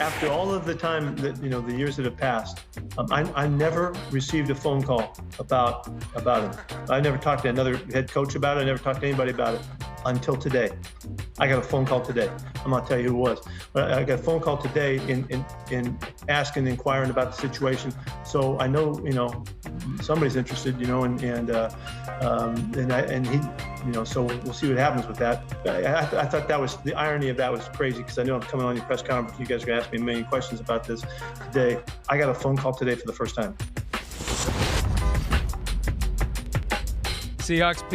after all of the time that, the years that have passed, I never received a phone call about him. I never talked to another head coach about it. I never talked to anybody about it until today. I got a phone call today. I'm not tell you who it was, but I got a phone call today in asking, inquiring about the situation. So I know, somebody's interested, and he, so we'll see what happens with that. I thought that was the irony of that was crazy, because I know I'm coming on your press conference. You guys are going to ask me a million questions about this today. I got a phone call today for the first time. Seahawks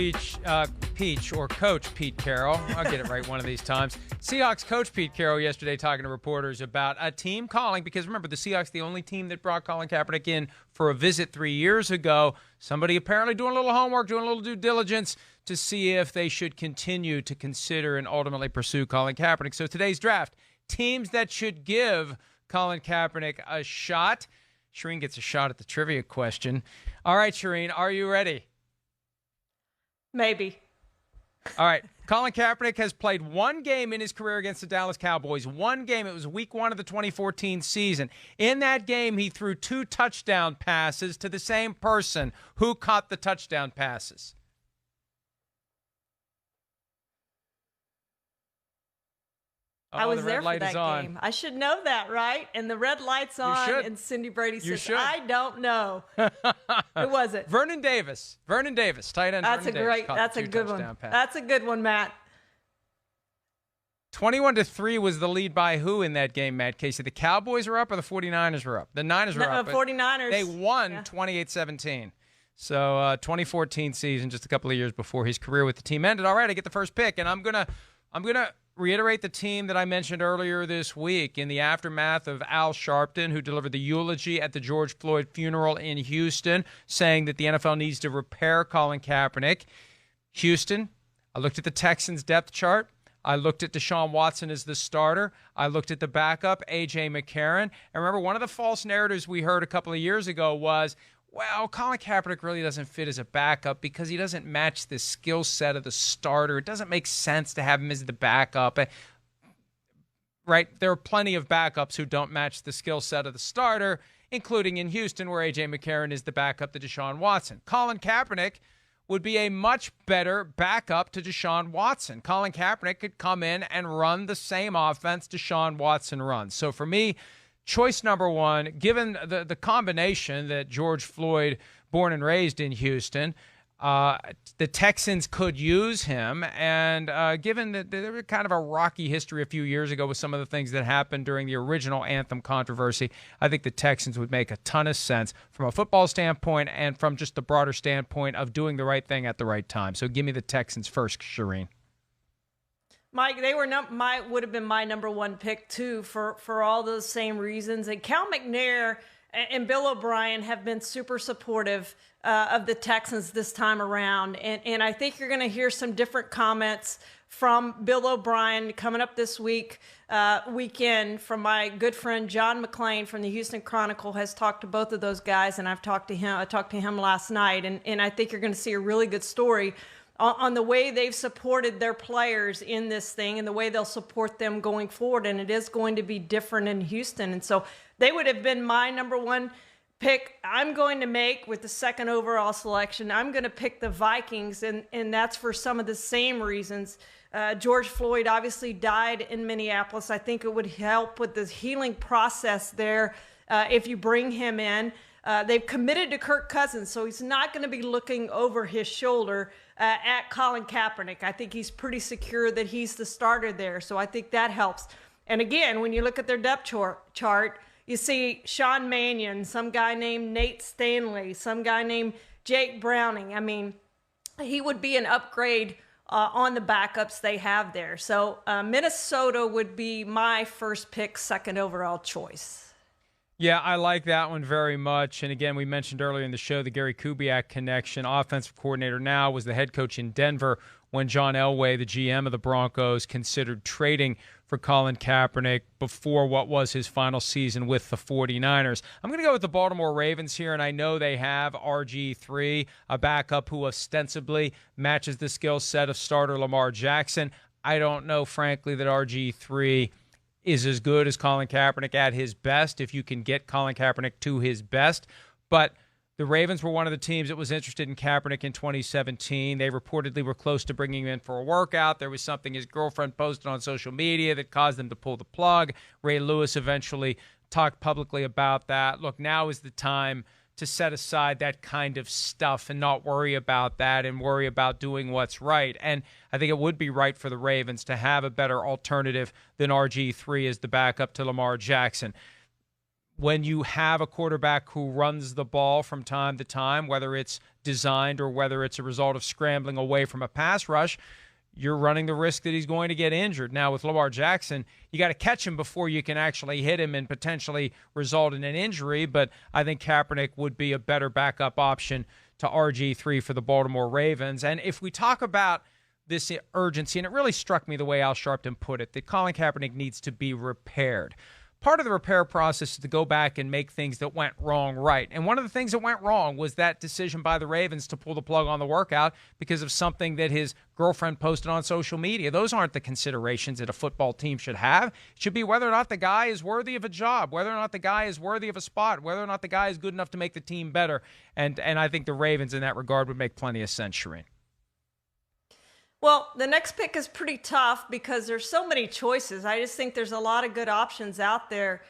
Peach or Coach Pete Carroll. I'll get it right one of these times. Seahawks coach Pete Carroll yesterday talking to reporters about a team calling, because remember, the Seahawks, the only team that brought Colin Kaepernick in for a visit 3 years ago. Somebody apparently doing a little homework, doing a little due diligence to see if they should continue to consider and ultimately pursue Colin Kaepernick. So today's draft, teams that should give Colin Kaepernick a shot. Charean gets a shot at the trivia question. All right, Charean, are you ready? Maybe. All right. Colin Kaepernick has played one game in his career against the Dallas Cowboys. One game. It was week 1 of the 2014 season. In that game, he threw 2 touchdown passes to the same person. Who caught the touchdown passes? I was there for that game. I should know that, right? And the red light's on, and Cindy Brady says, I don't know. Who was it? Vernon Davis, tight end. That's a good one. That's a good one, Matt. 21-3 was the lead by who in that game, Matt Casey? The Cowboys were up or the 49ers were up? The Niners were up. 49ers. They won 28-17. So 2014 season, just a couple of years before his career with the team ended. All right, I get the first pick, and I'm gonna reiterate the team that I mentioned earlier this week in the aftermath of Al Sharpton, who delivered the eulogy at the George Floyd funeral in Houston, saying that the NFL needs to repair Colin Kaepernick. Houston, I looked at the Texans depth chart. I looked at Deshaun Watson as the starter. I looked at the backup, A.J. McCarron. And remember, one of the false narratives we heard a couple of years ago was, well, Colin Kaepernick really doesn't fit as a backup because he doesn't match the skill set of the starter. It doesn't make sense to have him as the backup. Right? There are plenty of backups who don't match the skill set of the starter, including in Houston, where A.J. McCarron is the backup to Deshaun Watson. Colin Kaepernick would be a much better backup to Deshaun Watson. Colin Kaepernick could come in and run the same offense Deshaun Watson runs. So for me, choice number one, given the combination that George Floyd, born and raised in Houston, the Texans could use him. And given that there was kind of a rocky history a few years ago with some of the things that happened during the original anthem controversy, I think the Texans would make a ton of sense from a football standpoint and from just the broader standpoint of doing the right thing at the right time. So give me the Texans first, Charean. Mike, they were would have been my number one pick too for all those same reasons. And Cal McNair and Bill O'Brien have been super supportive of the Texans this time around. And I think you're going to hear some different comments from Bill O'Brien coming up this weekend from my good friend John McClain from the Houston Chronicle has talked to both of those guys, and I talked to him last night. And I think you're going to see a really good story on the way they've supported their players in this thing and the way they'll support them going forward. And it is going to be different in Houston. And so they would have been my number one pick. I'm going to make with the second overall selection. I'm going to pick the Vikings, and that's for some of the same reasons. George Floyd obviously died in Minneapolis. I think it would help with the healing process there if you bring him in. They've committed to Kirk Cousins, so he's not going to be looking over his shoulder at Colin Kaepernick. I think he's pretty secure that he's the starter there, so I think that helps. And again, when you look at their depth chart, you see Sean Mannion, some guy named Nate Stanley, some guy named Jake Browning. I mean, he would be an upgrade on the backups they have there. So Minnesota would be my first pick, second overall choice. Yeah, I like that one very much. And again, we mentioned earlier in the show the Gary Kubiak connection. Offensive coordinator now, was the head coach in Denver when John Elway, the GM of the Broncos, considered trading for Colin Kaepernick before what was his final season with the 49ers. I'm going to go with the Baltimore Ravens here, and I know they have RG3, a backup who ostensibly matches the skill set of starter Lamar Jackson. I don't know, frankly, that RG3 is as good as Colin Kaepernick at his best, if you can get Colin Kaepernick to his best. But the Ravens were one of the teams that was interested in Kaepernick in 2017. They reportedly were close to bringing him in for a workout. There was something his girlfriend posted on social media that caused them to pull the plug. Ray Lewis eventually talked publicly about that. Look, now is the time to set aside that kind of stuff and not worry about that and worry about doing what's right. And I think it would be right for the Ravens to have a better alternative than RG3 as the backup to Lamar Jackson. When you have a quarterback who runs the ball from time to time, whether it's designed or whether it's a result of scrambling away from a pass rush, you're running the risk that he's going to get injured. Now, with Lamar Jackson, you got to catch him before you can actually hit him and potentially result in an injury, but I think Kaepernick would be a better backup option to RG3 for the Baltimore Ravens. And if we talk about this urgency, and it really struck me the way Al Sharpton put it, that Colin Kaepernick needs to be repaired. Part of the repair process is to go back and make things that went wrong right. And one of the things that went wrong was that decision by the Ravens to pull the plug on the workout because of something that his girlfriend posted on social media. Those aren't the considerations that a football team should have. It should be whether or not the guy is worthy of a job, whether or not the guy is worthy of a spot, whether or not the guy is good enough to make the team better. And I think the Ravens in that regard would make plenty of sense, Charean. Well, the next pick is pretty tough because there's so many choices. I just think there's a lot of good options out there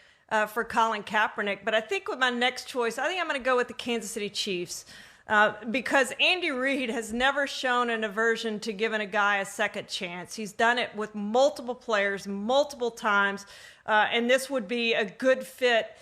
for Colin Kaepernick. But I think with my next choice, I think I'm going to go with the Kansas City Chiefs because Andy Reid has never shown an aversion to giving a guy a second chance. He's done it with multiple players multiple times, and this would be a good fit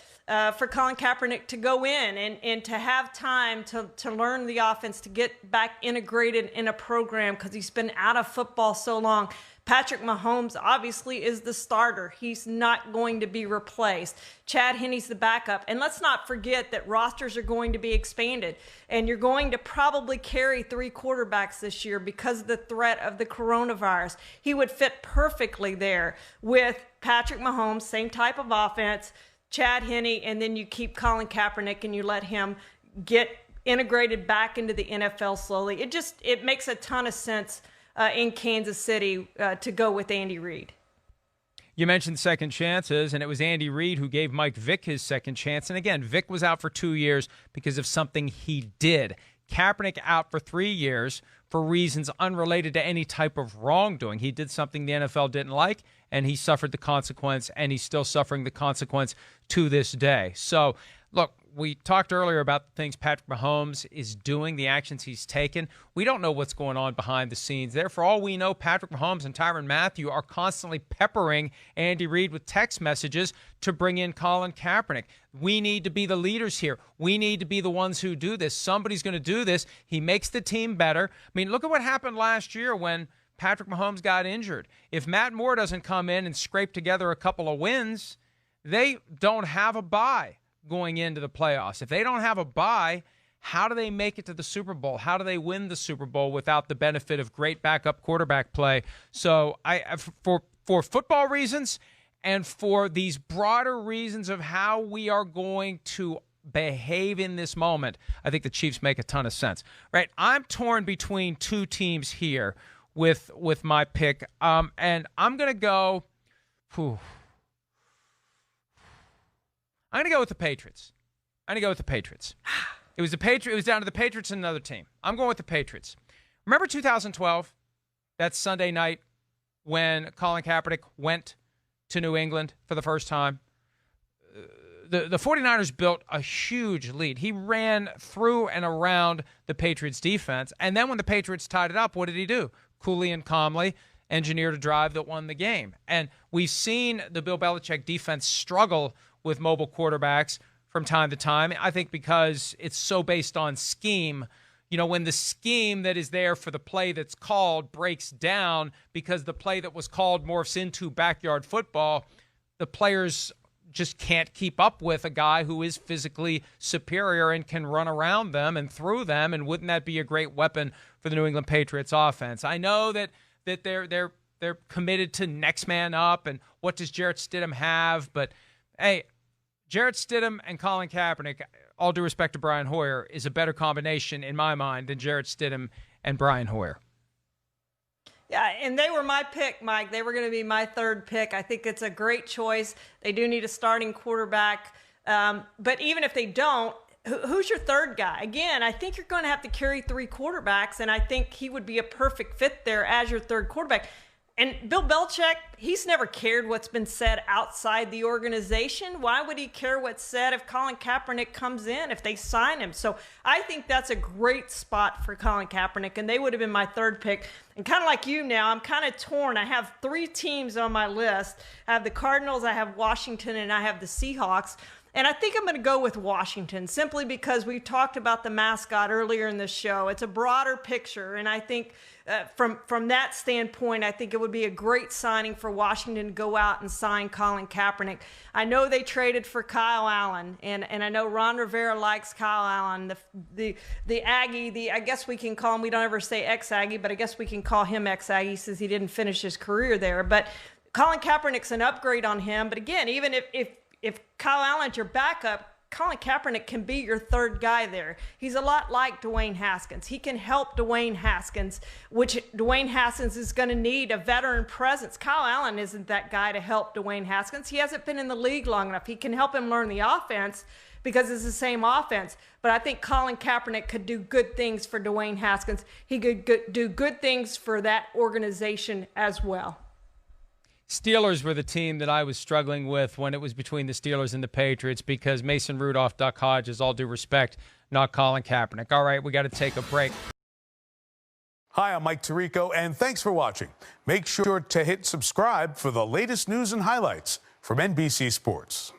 for Colin Kaepernick to go in and to have time to learn the offense, to get back integrated in a program because he's been out of football so long. Patrick Mahomes obviously is the starter. He's not going to be replaced. Chad Henne's the backup. And let's not forget that rosters are going to be expanded. And you're going to probably carry 3 quarterbacks this year because of the threat of the coronavirus. He would fit perfectly there with Patrick Mahomes, same type of offense, Chad Henne, and then you keep Colin Kaepernick and you let him get integrated back into the NFL slowly. It makes a ton of sense in Kansas City to go with Andy Reid. You mentioned second chances, and it was Andy Reid who gave Mike Vick his second chance. And again, Vick was out for 2 years because of something he did. Kaepernick out for 3 years for reasons unrelated to any type of wrongdoing. He did something the NFL didn't like, and he suffered the consequence, and he's still suffering the consequence to this day. So, look, we talked earlier about the things Patrick Mahomes is doing, the actions he's taken. We don't know what's going on behind the scenes there. For all we know, Patrick Mahomes and Tyrann Mathieu are constantly peppering Andy Reid with text messages to bring in Colin Kaepernick. We need to be the leaders here. We need to be the ones who do this. Somebody's going to do this. He makes the team better. I mean, look at what happened last year when Patrick Mahomes got injured. If Matt Moore doesn't come in and scrape together a couple of wins, they don't have a bye going into the playoffs. If they don't have a bye, how do they make it to the Super Bowl? How do they win the Super Bowl without the benefit of great backup quarterback play? So for football reasons and for these broader reasons of how we are going to behave in this moment, I think the Chiefs make a ton of sense. Right? I'm torn between 2 teams here with my pick, and I'm going to go. I'm going to go with the Patriots. It was down to the Patriots and another team. I'm going with the Patriots. Remember 2012, that Sunday night when Colin Kaepernick went to New England for the first time? The 49ers built a huge lead. He ran through and around the Patriots defense. And then when the Patriots tied it up, what did he do? Coolly and calmly engineered a drive that won the game. And we've seen the Bill Belichick defense struggle with mobile quarterbacks from time to time. I think because it's so based on scheme. You know, when the scheme that is there for the play that's called breaks down because the play that was called morphs into backyard football, the players just can't keep up with a guy who is physically superior and can run around them and through them. And wouldn't that be a great weapon for the New England Patriots offense? I know that they're committed to next man up and what does Jarrett Stidham have, but hey, Jarrett Stidham and Colin Kaepernick, all due respect to Brian Hoyer, is a better combination in my mind than Jarrett Stidham and Brian Hoyer. Yeah, and they were my pick, Mike. They were going to be my third pick. I think it's a great choice. They do need a starting quarterback. But even if they don't, who's your third guy? Again, I think you're going to have to carry three quarterbacks, and I think he would be a perfect fit there as your third quarterback. And Bill Belichick, he's never cared what's been said outside the organization. Why would he care what's said if Colin Kaepernick comes in, if they sign him? So I think that's a great spot for Colin Kaepernick, and they would have been my third pick. And kind of like you now, I'm kind of torn. I have three teams on my list. I have the Cardinals, I have Washington, and I have the Seahawks. And I think I'm going to go with Washington simply because we talked about the mascot earlier in this show. It's a broader picture, and I think from that standpoint, I think it would be a great signing for Washington to go out and sign Colin Kaepernick. I know they traded for Kyle Allen, and I know Ron Rivera likes Kyle Allen, the Aggie, I guess we can call him, we don't ever say ex-Aggie, but I guess we can call him ex-Aggie since he didn't finish his career there. But Colin Kaepernick's an upgrade on him. But again, even if Kyle Allen's your backup, Colin Kaepernick can be your third guy there. He's a lot like Dwayne Haskins. He can help Dwayne Haskins, which Dwayne Haskins is going to need a veteran presence. Kyle Allen isn't that guy to help Dwayne Haskins. He hasn't been in the league long enough. He can help him learn the offense because it's the same offense. But I think Colin Kaepernick could do good things for Dwayne Haskins. He could do good things for that organization as well. Steelers were the team that I was struggling with when it was between the Steelers and the Patriots because Mason Rudolph, Duck Hodges, all due respect, not Colin Kaepernick. All right, we got to take a break. Hi, I'm Mike Tirico, and thanks for watching. Make sure to hit subscribe for the latest news and highlights from NBC Sports.